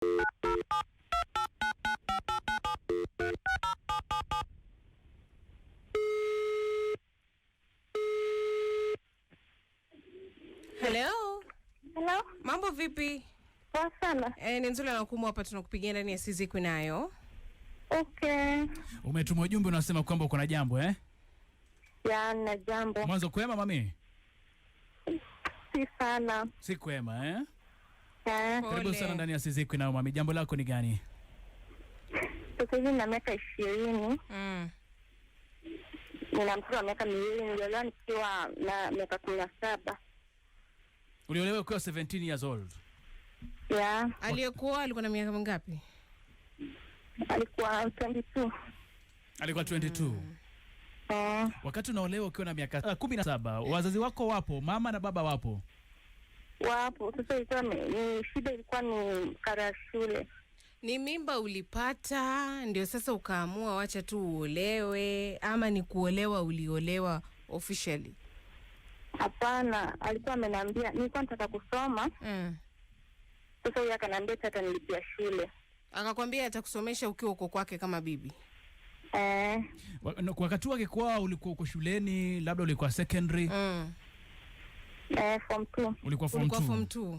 Hello. Hello. Mambo vipi? Poa sana. Ni Nzula na Kumu hapa, tunakupigia ndani ya Sizikwi Nayo. Okay. Umetuma ujumbe unasema kwamba uko na jambo Ya, na jambo. Mwanzo kwema mami? Si sana. Si kwema Pole. Karibu sana ndani ya Sizikwi Nayo mami. Jambo lako ni gani? Sasa hivi na miaka 20. Nina mtoto wa miaka 2, niliolewa nikiwa na miaka 17. Uliolewa ukiwa 17 years old? Ya. Aliyekuwa alikuwa na miaka mingapi? Alikuwa 22. Alikuwa 22. Wakati unaolewa ukiwa na miaka 17, wazazi wako wapo? Mama na baba wapo? Wapo. Sasa ilikuwa ni shida, ilikuwa ni karo shule. Ni mimba ulipata ndio sasa ukaamua wacha tu uolewe, ama ni kuolewa uliolewa officially? Hapana, alikuwa ameniambia nilikuwa nataka kusoma. Sasa yeye akaniambia hata nilipia shule. Akakwambia atakusomesha ukiwa uko kwake kama bibi? Wakati wake kwa ulikuwa uko shuleni, labda ulikuwa secondary? Form 2. Ulikuwa form 2?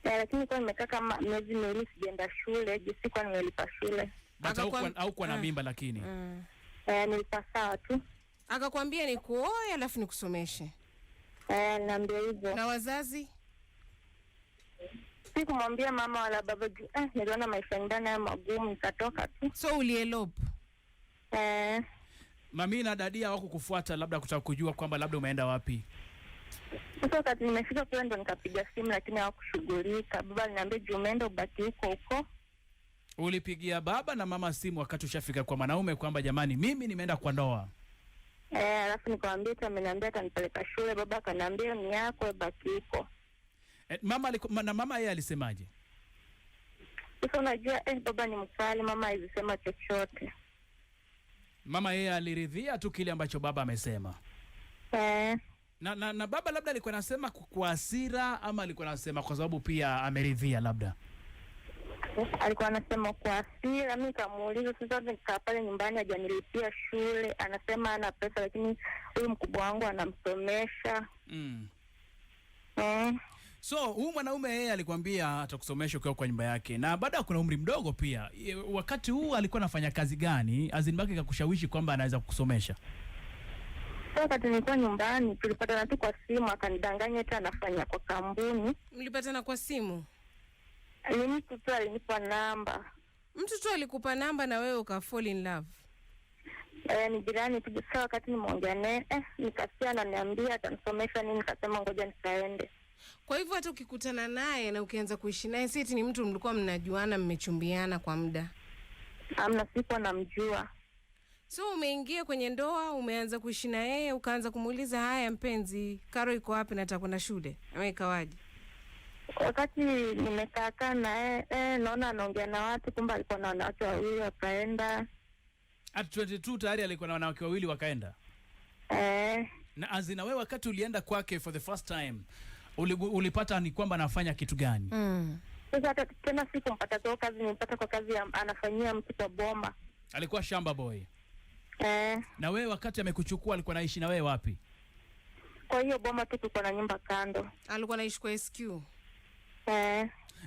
Lakini kwa nimekaa kama miezi miwili sijaenda shule, sikuwa nimelipa shule. Au kwa na mimba lakini? Nilipa sawa tu. Akakwambia ni kuoe alafu nikusomeshe? Niambia hivyo. Na wazazi? Sikumwambia mama wala baba juu niliona maisha ndani ya magumu, nikatoka tu. So ulielope? Mami na dadia wako kufuata labda kutaka kujua kwamba labda umeenda wapi? Sasa wakati nimefika kule ndo nikapiga simu, lakini hawakushughulika. Baba aliniambia juu umeenda ubaki huko. Ulipigia baba na mama simu wakati ushafika kwa mwanaume kwamba jamani mimi nimeenda kwa ndoa? Alafu nikamwambia eti ameniambia atanipeleka shule. Baba akaniambia ni yako, baki huko. Mama yeye alisemaje? Sasa unajua baba ni mkali, mama alisema chochote. Mama yeye aliridhia tu kile ambacho baba amesema? Na baba labda alikuwa anasema kwa hasira ama alikuwa anasema kwa sababu pia ameridhia labda? Alikuwa anasema kwa hasira. Mimi nikamuuliza sasa, nikaa pale nyumbani hajanilipia shule, anasema ana pesa lakini huyu mkubwa wangu anamsomesha. So huyu mwanaume yeye alikwambia atakusomesha ukiwa kwa nyumba yake, na baada kuna umri mdogo pia. Wakati huu alikuwa anafanya kazi gani azinibaki kakushawishi kwamba anaweza kukusomesha? Wakati nilikuwa nyumbani tulipatana tu kwa simu, akanidanganya eti anafanya kwa kampuni. Mlipatana kwa simu? Ni mtu tu alinipa namba. Mtu tu alikupa namba na wewe uka fall in love? Ni jirani tu. Sasa wakati nimeongea naye nikasikia ananiambia atanisomesha nini, nikasema ngoja nikaende. Kwa hivyo hata ukikutana naye na ukianza kuishi naye, si eti ni mtu mlikuwa mnajuana, mmechumbiana kwa muda? Amna, sikuwa namjua. So umeingia kwenye ndoa, umeanza kuishi na yeye, ukaanza kumuuliza haya mpenzi, karo iko wapi, nataka kwenda shule, ama ikawaje? Wakati nimekaa na naona anaongea na watu, kumbe alikuwa na wanawake wawili wakaenda. At 22 tayari alikuwa na wanawake wawili wakaenda? Na azina wewe wakati ulienda kwake for the first time, ulipata ni kwamba anafanya kitu gani? Sasa hata tena sikumpata kwa kazi, nilipata kwa kazi anafanyia mtu kwa boma. Alikuwa shamba boy? Na wewe wakati amekuchukua alikuwa anaishi na wewe wapi? Kwa hiyo boma tu, tuko na nyumba kando. Alikuwa anaishi kwa SQ?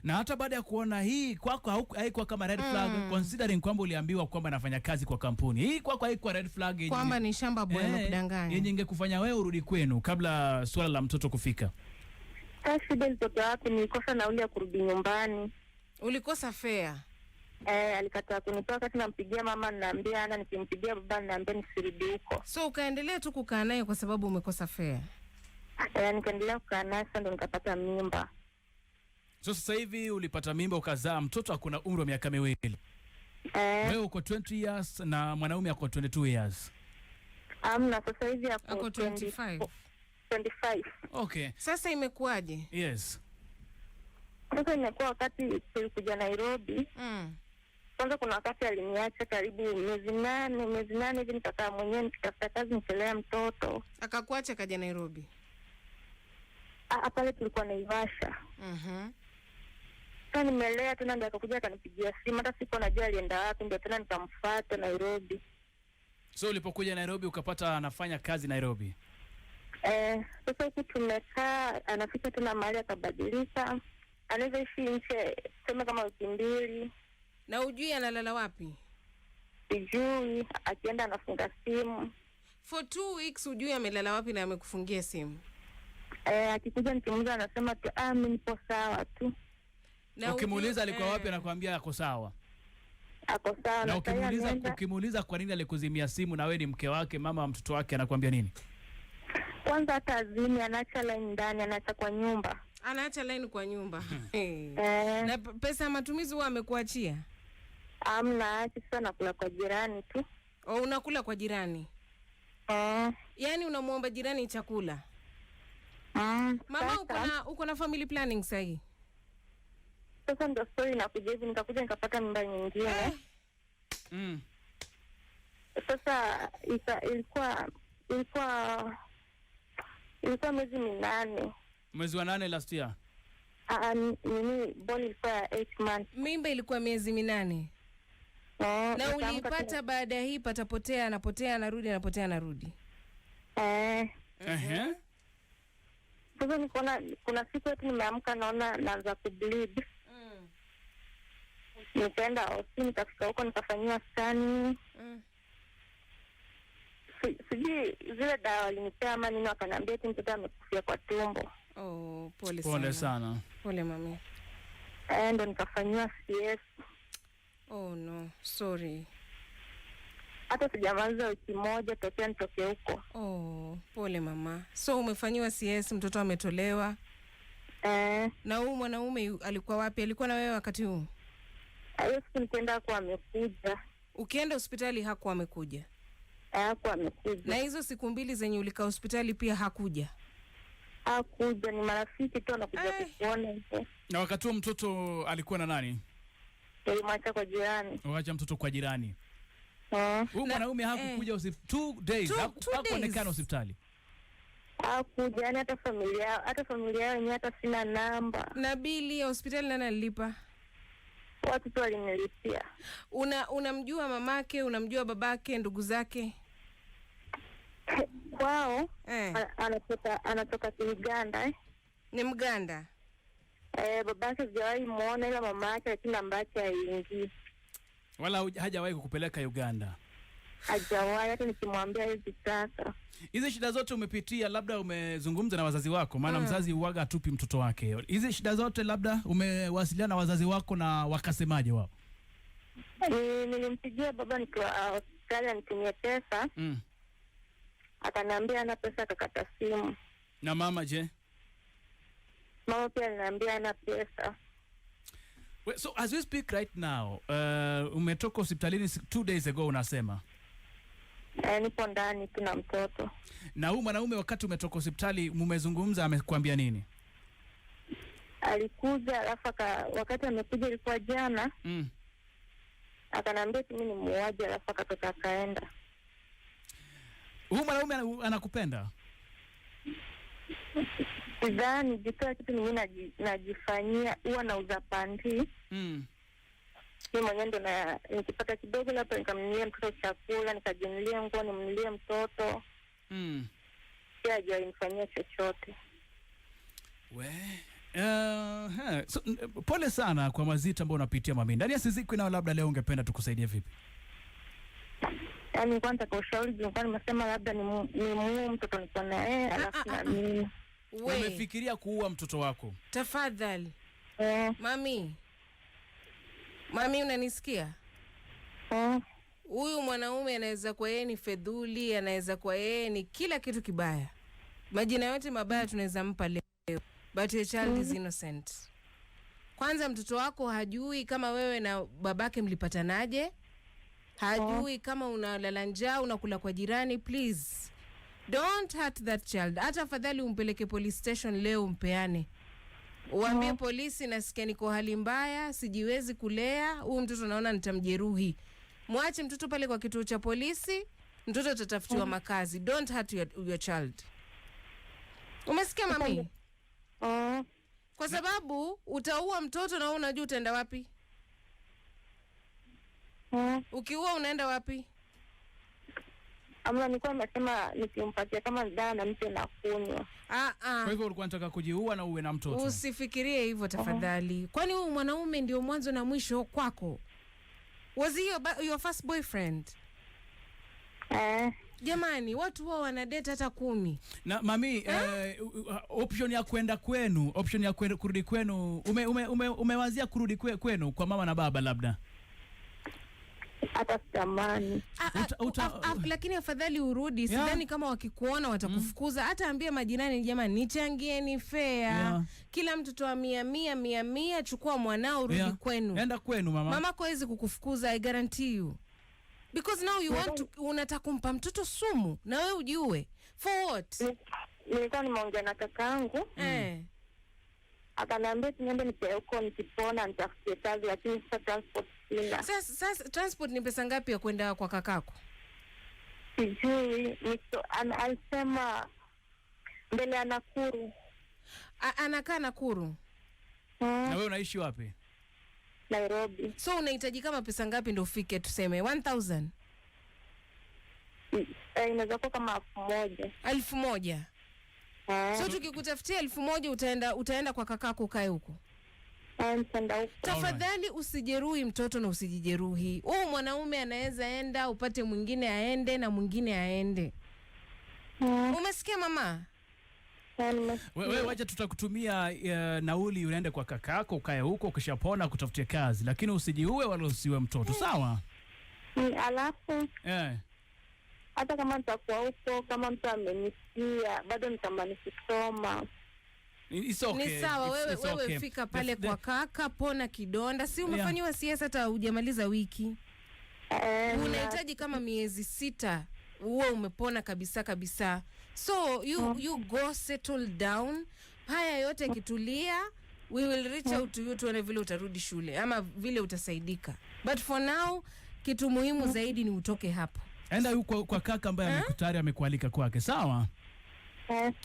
Na hata baada ya kuona hii kwako haikuwa kama red flag, considering kwamba uliambiwa kwamba anafanya kazi kwa kampuni. Hii kwako haikuwa red flag kwamba ni shamba boy anakudanganya? Yenye ingekufanya wewe urudi kwenu kabla swala la mtoto kufika? Shida mtoto wako nilikosa nauli ya kurudi nyumbani. Ulikosa fare? Alikataa kunipa. Wakati nampigia mama ninaambia ana, nikimpigia baba ninaambia nisirudi huko. So ukaendelea tu kukaa naye kwa sababu umekosa fare? Nikaendelea kukaa naye, sasa ndo nikapata mimba. So sasa hivi ulipata mimba ukazaa mtoto akuna umri wa miaka 2. Wewe uko 20 years na mwanaume ako 22 years? Amna, sasa hivi ako 25. Okay. Sasa imekuwaje? Yes. Sasa imekuwa wakati tulikuja Nairobi. Kwanza kuna wakati aliniacha karibu miezi 8 hivi, nikakaa mwenyewe nikitafuta kazi nikelea mtoto. Akakuacha kaja Nairobi? Pale tulikuwa Naivasha. Sasa nimelea tena, ndio akakuja akanipigia simu, hata siku najua alienda wapi, ndio tena nikamfuata Nairobi. So ulipokuja Nairobi ukapata anafanya kazi Nairobi? Sasa huku tumekaa, anafika tena mahali akabadilika. Anaweza ishi nje sema kama wiki 2. Na ujui analala wapi? Sijui, akienda anafunga simu. For 2 weeks ujui amelala wapi na amekufungia simu? Akikuja nikimuuliza anasema tu mimi nipo sawa tu. Na ukimuuliza alikuwa wapi anakuambia ako sawa? Ako sawa. Na ukimuuliza kwa nini alikuzimia simu na wewe ni mke wake, mama wa mtoto wake, anakuambia nini? Kwanza hata azimi, anaacha line ndani, anaacha kwa nyumba. Anaacha line kwa nyumba. Na pesa ya matumizi huwa amekuachia? Amna, acha sana nakula kwa jirani tu. Unakula kwa jirani? Yaani unamuomba jirani chakula? Mama, uko na family planning sahi? Sasa ndio story inakuja hivi, nikakuja nikapata mimba nyingine. Sasa ilikuwa mwezi 8. Mwezi wa 8 last year? Boli ilikuwa 8 months. Mimba ilikuwa miezi 8. Na ulipata baada ya hii patapotea, anapotea, anarudi, anapotea, anarudi. Sasa nikaona kuna siku eti nimeamka naona naanza kubleed. Nikaenda hospitali, nikafika huko nikafanyiwa scan. Sijui zile dawa walinipea ama nini, wakaniambia eti mtoto amekufia kwa tumbo. Pole sana. Pole sana. Pole mami. Ndo nikafanyiwa CS. No, sorry. Hata sijamaliza wiki 1 tokea nitoke huko. Pole mama. So umefanyiwa CS, mtoto ametolewa. Na huyu mwanaume alikuwa wapi? Alikuwa na wewe wakati huu? Hiyo siku nikaenda kwa amekuja. Ukienda hospitali hakuwa amekuja? Hakuwa amekuja. Na hizo siku 2 zenye ulikaa hospitali pia hakuja? Hakuja, ni marafiki tu anakuja kukuona hizo. Na wakati huo mtoto alikuwa na nani? Nilimwacha kwa jirani. Waacha mtoto kwa jirani. Huyu mwanaume hakukuja 2 days, hakuonekana hospitali. Hakuja, yani hata familia yenyewe hata sina namba. Na bili ya hospitali nani alilipa? Watu tu walinilipia. Unamjua mamake, unamjua babake, ndugu zake? Kwao, anatoka Uganda. Ni Mganda? Babake sijawahi muona, ila mamake lakini namba yake haingii. Wala hajawahi kukupeleka Uganda? Hajawahi, hata nikimwambia hivi sasa. Hizi shida zote umepitia, labda umezungumza na wazazi wako, maana mzazi huaga atupi mtoto wake. Hizi shida zote labda umewasiliana na wazazi wako na wakasemaje wao? Nilimpigia baba nikiwa hospitali anitumie pesa. Akaniambia ana pesa, akakata simu. Na mama je? Mama pia aliniambia ana pesa. So as we speak right now, umetoka hospitalini 2 days ago unasema? Nipo ndani tu na mtoto. Na huyu mwanaume wakati umetoka hospitali mmezungumza, amekwambia nini? Alikuja, alafu wakati amekuja ilikuwa jana. Akaniambia mimi ni muuaji, alafu akatoka akaenda. Huyu mwanaume anakupenda? Sidhani, jitoa kitu mimi najifanyia, huwa nauza pandi. Mimi mwenyewe ndo nikipata kidogo labda nikamnunulia mtoto chakula, nikajinunulia nguo, nimnunulie mtoto. Pia hajanifanyia chochote. So, pole sana kwa mazito ambayo unapitia mami. Ndani ya Sizikwi nao labda leo ungependa tukusaidie vipi? Yaani kwanza kwa ushauri nilikuwa nimesema labda ni mtoto niko na alafu na mimi. Umefikiria kuua mtoto wako? Tafadhali. Mami unanisikia? Huyu mwanaume anaweza kuwa yeye ni fedhuli, anaweza kuwa yeye ni kila kitu kibaya. Majina yote mabaya tunaweza mpa leo. But your child is innocent. Kwanza mtoto wako hajui kama wewe na babake mlipatanaje. Hajui kama unalala njaa, unakula kwa jirani. Please don't hurt that child. Hata afadhali umpeleke police station leo, umpeane. Uambie polisi nasikia niko hali mbaya, sijiwezi kulea, huyu mtoto naona nitamjeruhi. Mwache mtoto pale kwa kituo cha polisi, mtoto atatafutiwa makazi. Don't hurt your child. Umesikia mami? Kwa sababu utaua mtoto na wewe unajua utaenda wapi? Ukiua unaenda wapi? Amna, nilikuwa nimesema nikimpatia kama dawa na mtu na kunywa. Kwa hivyo ulikuwa unataka kujiua na uwe na mtoto? Usifikirie hivyo tafadhali. Kwani huyu mwanaume ndio mwanzo na mwisho kwako? Was he your first boyfriend? Jamani, watu wao wana date hata 10. Na mami, option ya kwenda kwenu, option ya kurudi kwenu, umewazia kurudi kwenu kwa mama na baba labda? Hata tamani. Lakini afadhali urudi. Sidhani kama wakikuona watakufukuza. Hata ambia majirani, jamani nichangieni fare. Kila mtu toa 100 chukua mwanao rudi kwenu. Enda kwenu mama. Mama hawezi kukufukuza, I guarantee you. Because now you want to, unataka kumpa mtoto sumu na wewe ujue. For what? Nilikuwa nimeongea na kakaangu. Akaniambia niende nipeleke nikipona nitafutie kazi, lakini sasa transport sina. Sasa transport ni pesa ngapi ya kwenda kwa kakako? Sijui, alisema mbele ya Nakuru. Anakaa Nakuru. Na wewe unaishi wapi? Nairobi. So unahitaji kama pesa ngapi ndio ufike tuseme 1000? Inaweza kuwa kama 1000. 1000. So tukikutafutia 1000 utaenda kwa kakako ukae huko. Tafadhali usijeruhi mtoto na usijijeruhi. Mwanaume anaweza enda upate mwingine aende na mwingine aende. Umesikia mama? Wewe wacha tutakutumia nauli unaende kwa kakako ukae huko, ukishapona kutafutia kazi, lakini usijiue wala usiwe mtoto, sawa? Alafu hata kama nitakuwa huko, kama mtu amenisikia, bado nitamani kusoma. It's okay. Ni sawa, wewe fika pale kwa kaka, pona kidonda. Si umefanywa siasa hata hujamaliza wiki. Unahitaji kama miezi 6 uwe umepona kabisa. So you go settle down. Haya yote kitulia, we will reach out to you tuone vile utarudi shule ama vile utasaidika. But for now, kitu muhimu zaidi ni utoke hapo. Enda huko kwa kaka ambaye amekutari amekualika kwake, sawa?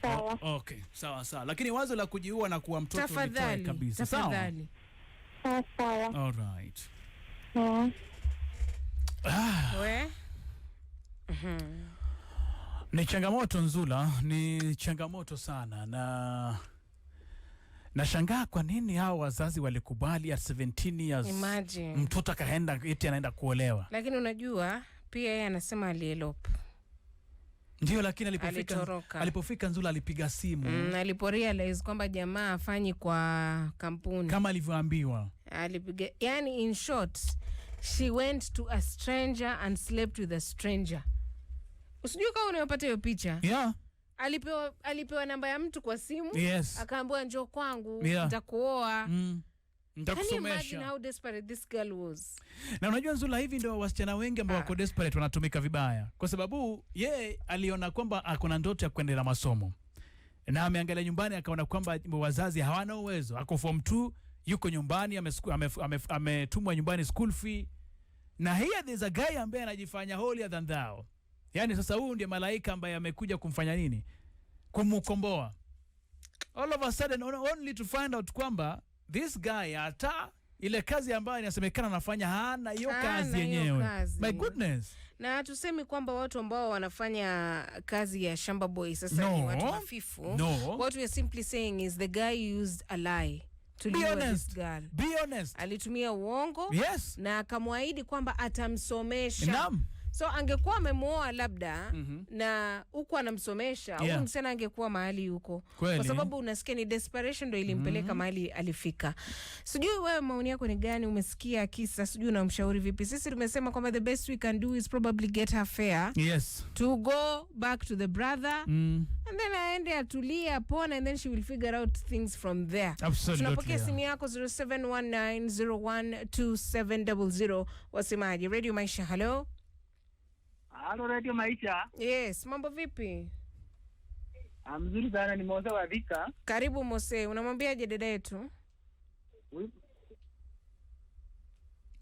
Sawa. Okay, sawa. Lakini wazo la kujiua na kuwa mtoto ni kabisa. Tafadhali. Sawa. All right. Ni changamoto Nzula, ni changamoto sana, na nashangaa kwa nini hao wazazi walikubali at 17 years. Imagine. Mtoto akaenda eti anaenda kuolewa. Lakini unajua pia yeye anasema alielope. Ndio, lakini alipofika Nzula alipiga simu. Aliporealize kwamba jamaa afanyi kwa kampuni kama alivyoambiwa. Alipiga, yani in short, she went to a stranger and slept with a stranger. Usijui kama unayopata hiyo picha? Yeah. Alipewa namba ya mtu kwa simu. Yes. Akaambiwa njoo kwangu, nitakuoa. Nitakusomesha. Can you imagine how desperate this girl was? Na unajua Nzula, hivi ndio wasichana wengi ambao wako desperate wanatumika vibaya. Kwa sababu yeye aliona kwamba akona ndoto ya kuendelea masomo. Na ameangalia nyumbani akaona kwamba wazazi hawana uwezo. Ako form 2, yuko nyumbani, ametumwa nyumbani school fee. Na here there's a guy ambaye anajifanya holier than thou. Yani sasa huyu ndiye malaika ambaye amekuja kumfanya nini? Kumkomboa. All of a sudden only to find out kwamba this guy hata ile kazi ambayo inasemekana anafanya hana hiyo kazi yenyewe. My goodness. Na tusemi kwamba watu ambao wanafanya kazi ya shamba boy sasa ni watu hafifu. What we are simply saying is the guy used a lie to lure this girl. Be honest. Alitumia uongo. Yes. Na akamwahidi kwamba atamsomesha. Naam. So angekuwa amemuoa labda na huko anamsomesha, huyu msana angekuwa mahali huko. Kwa sababu unasikia ni desperation ndio ilimpeleka mahali alifika. Sijui wewe maoni yako ni gani, umesikia kisa, sijui unamshauri vipi? Sisi tumesema kwamba the best we can do is probably get her fair. Yes. To go back to the brother and then aende atulie apone and then she will figure out things from there. Absolutely. Tunapokea simu yako 0719012700. Wasemaji Radio Maisha, hello. Halo Radio Maisha. Yes, mambo vipi? Mzuri sana, ni Mose wa Thika. Karibu Mose, unamwambiaje dada yetu?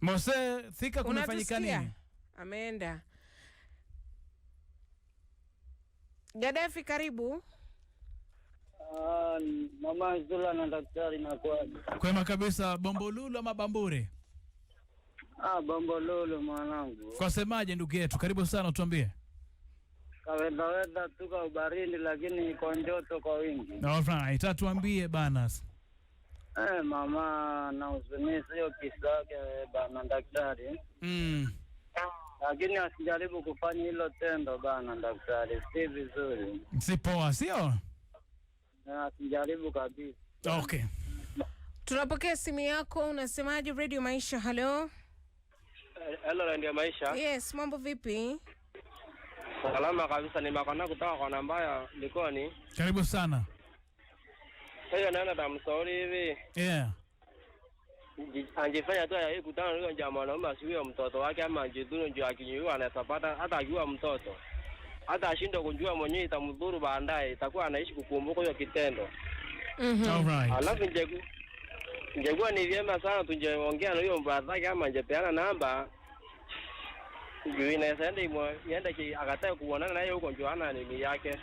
Mose, Thika kunafanyika nini? Ameenda. Gaddafi karibu. Mama Zula na daktari na kwa. Kwema kabisa. Bombolulu ama Bambure? Bombolulu mwanangu. Kwa semaje ndugu yetu? Karibu sana tuambie. Kaweda tuka ubarindi lakini iko joto kwa wingi. Alright, tuambie banas. Mama na usimisi hiyo kisake bana daktari. Lakini asijaribu kufanya hilo tendo bana daktari. Si vizuri. Si poa, sio? Asijaribu kabisa. Okay. Tunapokea simu yako, unasemaje Radio Maisha? Hello. Hello Radio Maisha. Yes, mambo vipi? Salama kabisa, ni makana kutoka kwa namba ya Likoni. Karibu sana. Hiyo naona tamshauri hivi. Yeah. Angefanya tu yeye kutana na yule mwanaume asiwe mtoto wake ama anjidhuru ndio akinyua anasapata hata akiwa mtoto. Hata ashindwe kujua mwenyewe itamdhuru baadaye, itakuwa anaishi kukumbuka hiyo kitendo. Alright. Alafu ingekuwa ni vyema sana tungeongea na huyo brother kama angepeana namba. Ndio inaweza yende akatae kuonana naye huko ndio ana nini yake.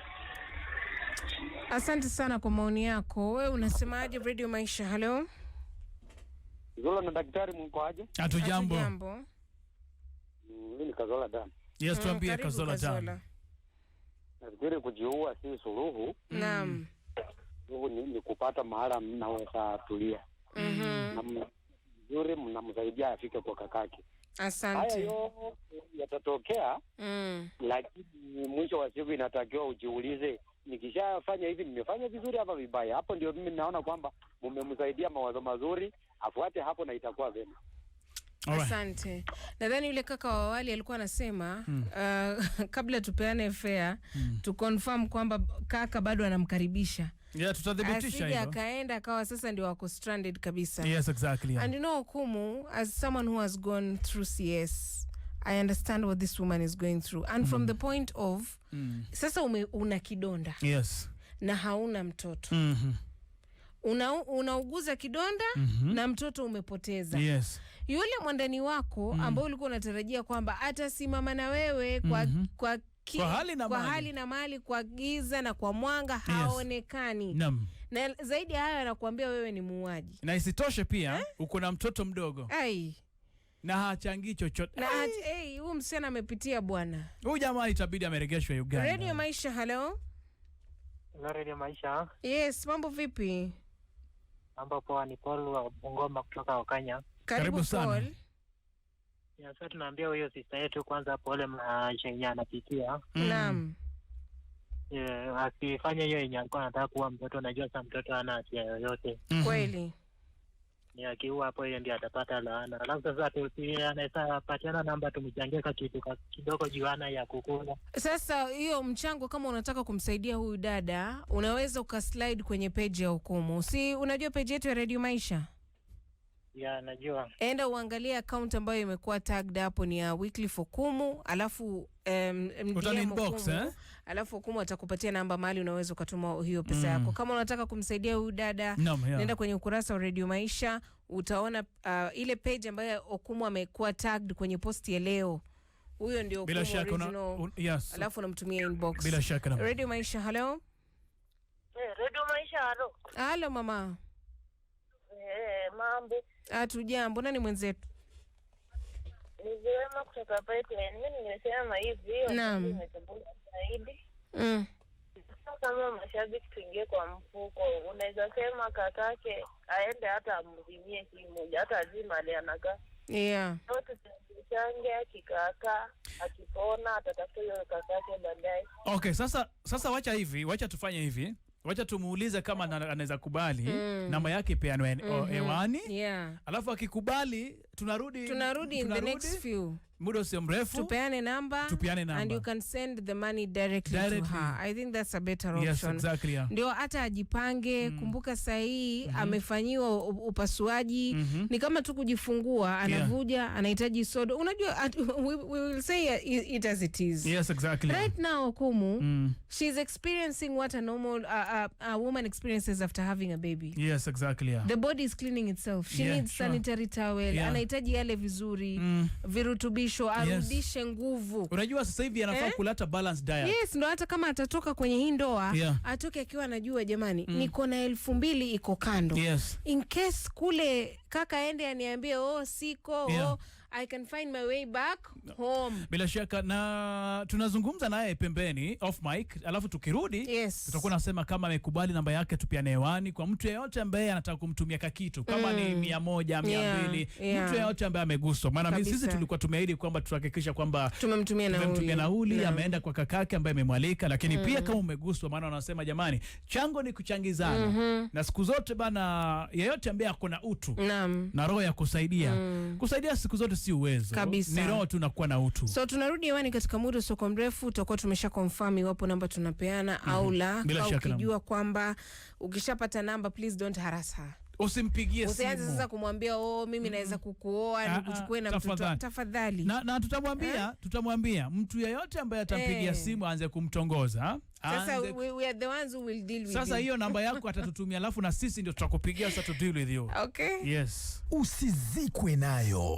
Asante sana kwa maoni yako. Wewe unasemaje Radio Maisha? Hello. Zola na daktari mko aje? Hatujambo. Mimi Kazola Dan. Yes, tuambie Kazola Dan. Nafikiri kujiua si suluhu. Naam. Suluhu ni kupata mahala mnaweza tulia. Mzuri mnamsaidia afike kwa kakake. Asante. Haya yote yatatokea. Lakini mwisho wa siku inatakiwa ujiulize, nikishafanya hivi nimefanya vizuri ama vibaya? Hapo ndio mimi naona kwamba mmemsaidia mawazo mazuri, afuate hapo na itakuwa vema. Asante. Nadhani yule kaka wa awali alikuwa anasema kabla tupeane fare to confirm kwamba kaka bado anamkaribisha. Yeah, tutadhibitisha hilo. Akaenda akawa sasa ndio wako stranded kabisa. Yes, exactly. Yeah. And you know, Okumu, as someone who has gone through CS, I understand what this woman is going through. And from the point of sasa una kidonda. Yes. Na hauna mtoto. Unauguza kidonda na mtoto umepoteza. Yes. Yule mwandani wako ambao ulikuwa unatarajia kwamba atasimama na wewe kwa hali na mali, kwa giza na kwa mwanga, haonekani. Na zaidi ya hayo anakuambia wewe ni muuaji. Na isitoshe pia uko na mtoto mdogo. Na hachangii chochote. Na huyu msichana amepitia bwana. Huyu jamaa itabidi ameregeshwa Uganda. Radio Maisha, hello. Radio Maisha. Yes, mambo vipi? Mambo poa, ni Paul wa Bungoma kutoka Okanya. Karibu sana. Paul. Ya sasa tunaambia huyo sister yetu kwanza pole maisha anapitia. Naam. Akifanya hiyo yenye alikuwa anataka kuwa mtoto, najua sasa mtoto hana hatia yoyote. Kweli. Ni akiua hapo yeye ndiye atapata laana. Alafu sasa anaweza patiana namba tumchangie kitu kidogo jiwana ya kukula. Sasa hiyo mchango kama unataka kumsaidia huyu dada, unaweza ukaslide kwenye page ya Okumu. Si unajua page yetu ya Radio Maisha? Ya, najua. Enda uangalie account ambayo imekuwa tagged hapo ni ya Weekly for Okumu, alafu inbox alafu Okumu atakupatia namba mahali unaweza ukatuma hiyo pesa yako. Kama unataka kumsaidia huyu dada, nenda kwenye ukurasa wa Radio Maisha, utaona ile page ambayo Okumu amekuwa tagged kwenye post ya leo. Huyo ndio Okumu original. Yes. Alafu unamtumia inbox. Bila shaka. Radio Maisha, hello. Radio Maisha, hello. Hello mama. Mambo. Hatujambo, nani mwenzetu? Nizema kutoka pipeline. Mimi nimesema hivi, naam, nimetabula zaidi. Kama mashabiki tuingie kwa mfuko, unaweza sema kakake aende hata amzimie simu, hata azima ali anakaa. Yeah. Wote tuchange, akikaka, akipona atatafuta yule kakake baadaye. Okay, sasa wacha tufanye hivi. Wacha tumuulize kama anaweza kubali namba yake peanwe hewani. Yeah. Alafu akikubali tunarudi in the next few. Muda sio mrefu. Tupeane namba. And you can send the money directly to her. I think that's a better option. Yes, exactly. Yeah. Ndio hata ajipange. Kumbuka sahi amefanyiwa upasuaji. Ni kama tu kujifungua, anavuja, anahitaji sodo. Unajua we will say it as it is. Yes, exactly. Right now Okumu, she's experiencing what a normal a woman experiences after having a baby. Yes, exactly. Yeah. The body is cleaning itself. She needs sanitary towel. anahitaji yale vizuri, virutubisho, arudishe nguvu. Unajua sasa hivi anafaa kulata balance diet. Yes, ndo hata kama atatoka kwenye hii ndoa, atoke akiwa anajua jamani, niko na 2,000 iko kando. Yes. In case kule kaka aende aniambie siko, I can find my way back home. Bila shaka, na tunazungumza naye pembeni off mic, alafu tukirudi tutakuwa nasema kama amekubali namba yake tupiane hewani kwa mtu yeyote ambaye anataka kumtumia kakitu kama ni 100, 200, mtu yeyote ambaye ameguswa. Maana sisi tulikuwa tumeahidi kwamba tutahakikisha kwamba tumemtumia nauli, ameenda kwa kakake ambaye amemwalika, lakini pia kama umeguswa, maana wanasema jamani, chango ni kuchangizana. Na siku zote bana, yeyote ambaye akona utu na roho ya kusaidia, kusaidia siku zote si uwezo kabisa, ni roho tunakuwa na utu. So tunarudi hewani katika muda soko mrefu, tutakuwa tumesha confirm iwapo namba tunapeana au la. Au ukijua kwamba ukishapata namba, please don't harass her. Usimpigie simu. Usianze sasa kumwambia mimi naweza kukuoa nikuchukue na mtoto. Tafadhali. Na tutamwambia mtu yeyote ambaye atampigia simu aanze kumtongoza. Sasa we are the ones who will deal with you. Sasa hiyo namba yako atatutumia, alafu na sisi ndio tutakupigia sasa to deal with you. Okay. Yes. Usizikwe nayo.